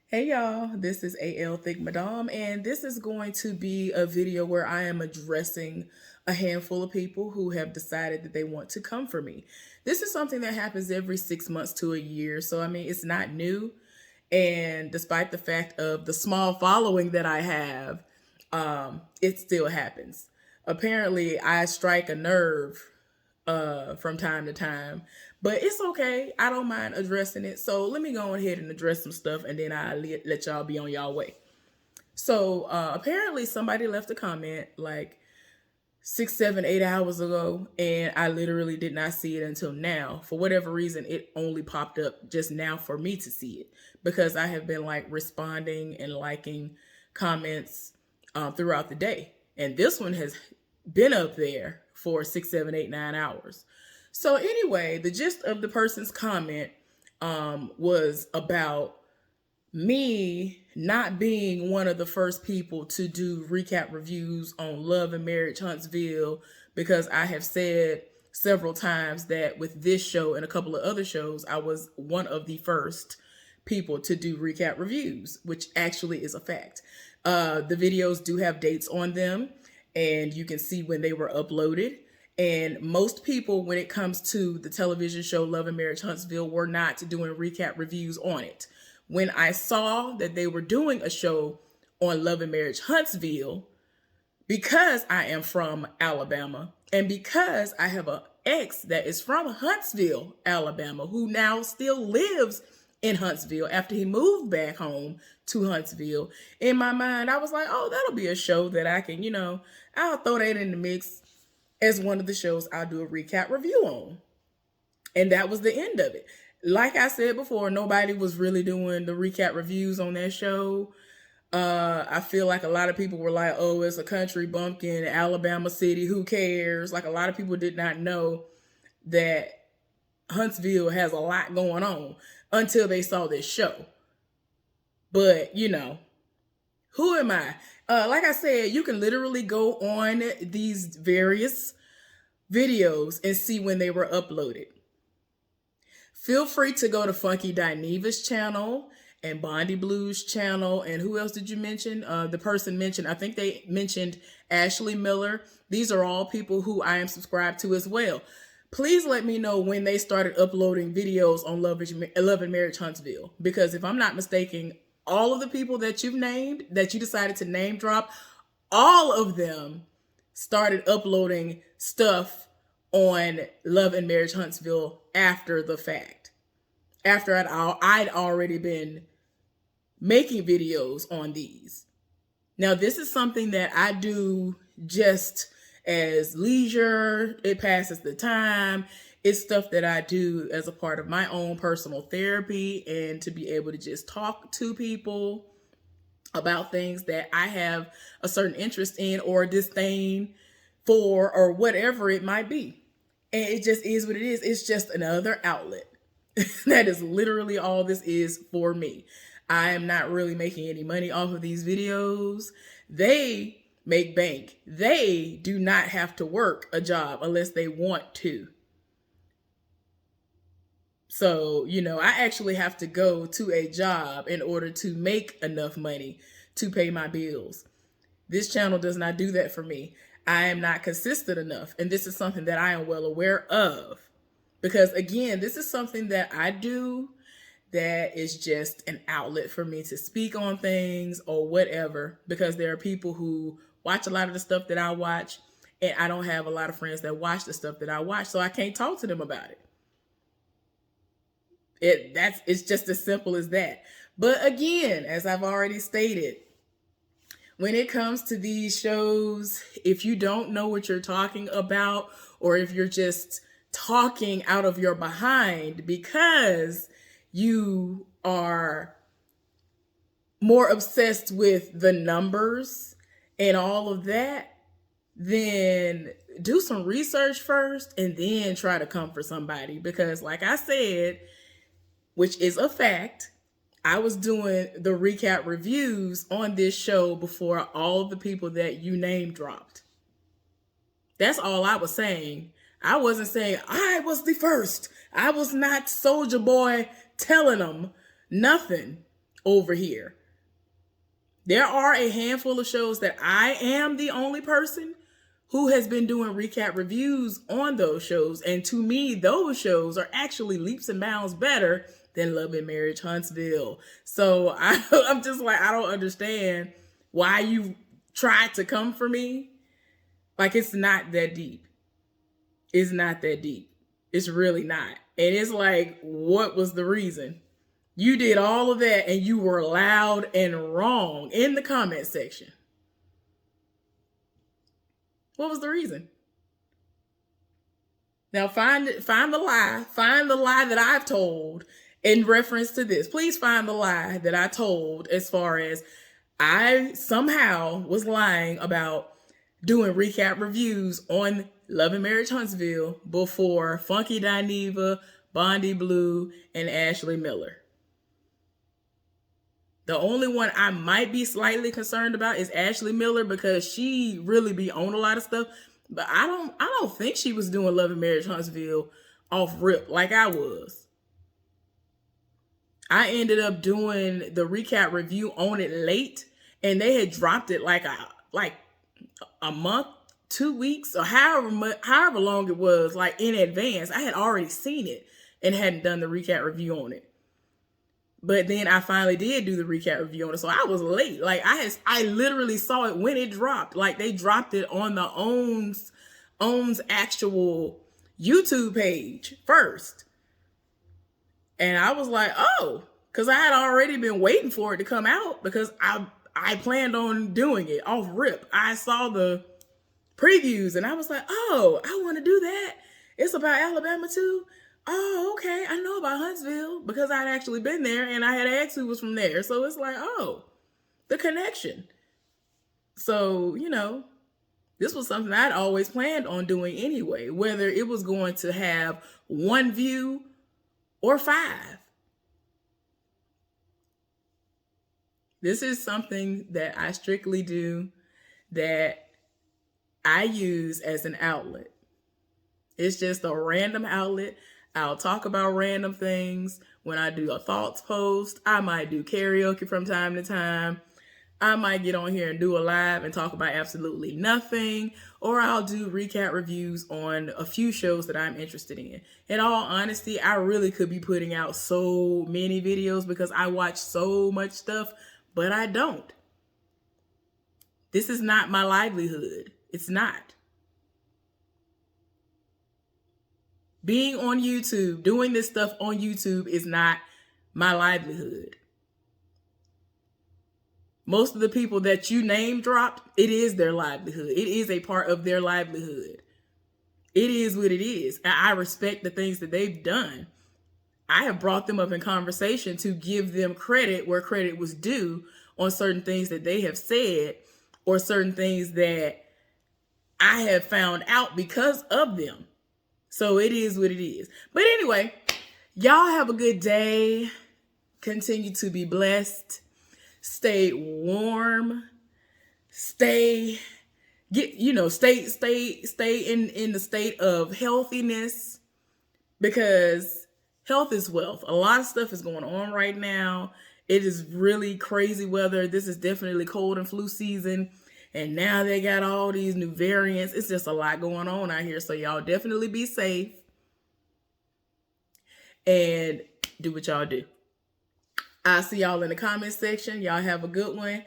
Hey y'all, this is AL Thick Madame, and this is going to be a video where I am addressing a handful of people who have decided that they want to come for me. This is something that happens every 6 months to a year, so I mean, it's not new. And despite the fact of the small following that I have, it still happens. Apparently, I strike a nerve from time to time. But it's okay. I don't mind addressing it. So let me go ahead and address some stuff and then I'll let y'all be on y'all way. So apparently somebody left a comment like 6, 7, 8 hours ago, and I literally did not see it until now. For whatever reason, it only popped up just now for me to see it because I have been like responding and liking comments throughout the day. And this one has been up there for 6, 7, 8, 9 hours. So anyway, the gist of the person's comment was about me not being one of the first people to do recap reviews on Love and Marriage Huntsville because I have said several times that with this show and a couple of other shows, I was one of the first people to do recap reviews, which actually is a fact. The videos do have dates on them, and you can see when they were uploaded. And most people, when it comes to the television show Love and Marriage Huntsville, were not doing recap reviews on it. When I saw that they were doing a show on Love and Marriage Huntsville, because I am from Alabama and because I have an ex that is from Huntsville, Alabama, who now still lives in Huntsville after he moved back home to Huntsville, in my mind, I was like, oh, that'll be a show that I can, I'll throw that in the mix as one of the shows I'll do a recap review on. And that was the end of it. Like I said before, nobody was really doing the recap reviews on that show. I feel like a lot of people were like, oh, it's a country bumpkin, Alabama City, who cares? Like a lot of people did not know that Huntsville has a lot going on until they saw this show. But, who am I? Like I said, you can literally go on these various videos and see when they were uploaded. Feel free to go to Funky Dineva's channel and Bondi Blues channel. And who else did you mention? The person mentioned, I think they mentioned Ashley Miller. These are all people who I am subscribed to as well. Please let me know when they started uploading videos on Love and Marriage Huntsville. Because if I'm not mistaken, all of the people that you've named, that you decided to name drop, all of them started uploading stuff on Love and Marriage Huntsville after the fact. After I'd already been making videos on these. Now, this is something that I do just as leisure. It passes the time. It's stuff that I do as a part of my own personal therapy and to be able to just talk to people about things that I have a certain interest in or disdain for or whatever it might be. And it just is what it is. It's just another outlet. That is literally all this is for me. I am not really making any money off of these videos. They make bank. They do not have to work a job unless they want to. So, I actually have to go to a job in order to make enough money to pay my bills. This channel does not do that for me. I am not consistent enough. And this is something that I am well aware of. Because again, this is something that I do that is just an outlet for me to speak on things or whatever. Because there are people who watch a lot of the stuff that I watch, and I don't have a lot of friends that watch the stuff that I watch, so I can't talk to them about it. It's just as simple as that. But again, as I've already stated, when it comes to these shows, if you don't know what you're talking about, or if you're just talking out of your behind because you are more obsessed with the numbers and all of that, then do some research first and then try to come for somebody. Because like I said, which is a fact, I was doing the recap reviews on this show before all of the people that you name dropped. That's all I was saying. I wasn't saying I was the first. I was not Soldier Boy telling them nothing. over here. There are a handful of shows that I am the only person who has been doing recap reviews on those shows. And to me, those shows are actually leaps and bounds better than Love and Marriage Huntsville. So I'm just like, I don't understand why you tried to come for me. Like, it's not that deep. It's not that deep. It's really not. And it's like, what was the reason? You did all of that and you were loud and wrong in the comment section. What was the reason? Now find the lie. Find the lie that I've told in reference to this. Please find the lie that I told as far as I somehow was lying about doing recap reviews on Love and Marriage Huntsville before Funky Dineva, Bondi Blue, and Ashley Miller. The only one I might be slightly concerned about is Ashley Miller because she really be on a lot of stuff. But I don't think she was doing Love and Marriage Huntsville off rip like I was. I ended up doing the recap review on it late, and they had dropped it like a month, 2 weeks, or however long it was, like in advance. I had already seen it and hadn't done the recap review on it. But then I finally did do the recap review on it. So I was late. Like I literally saw it when it dropped. Like they dropped it on the OWN's actual YouTube page first. And I was like, oh, because I had already been waiting for it to come out because I planned on doing it off rip. I saw the previews and I was like, oh, I want to do that. It's about Alabama too. Oh, okay. I know about Huntsville because I'd actually been there and I had asked who was from there. So it's like, oh, the connection. So, this was something I'd always planned on doing anyway, whether it was going to have 1 view or 5. This is something that I strictly do, that I use as an outlet. It's just a random outlet. I'll talk about random things. When I do a thoughts post, I might do karaoke from time to time. I might get on here and do a live and talk about absolutely nothing. Or I'll do recap reviews on a few shows that I'm interested in. In all honesty, I really could be putting out so many videos because I watch so much stuff, but I don't. This is not my livelihood. It's not. Being on YouTube, doing this stuff on YouTube is not my livelihood. Most of the people that you name dropped, it is their livelihood. It is a part of their livelihood. It is what it is. And I respect the things that they've done. I have brought them up in conversation to give them credit where credit was due on certain things that they have said or certain things that I have found out because of them. So it is what it is. But anyway, y'all have a good day. Continue to be blessed. Stay warm. Stay in the state of healthiness, because health is wealth. A lot of stuff is going on right now. It is really crazy weather. This is definitely cold and flu season. And now they got all these new variants. It's just a lot going on out here. So y'all definitely be safe and do what y'all do. I'll see y'all in the comment section. Y'all have a good one.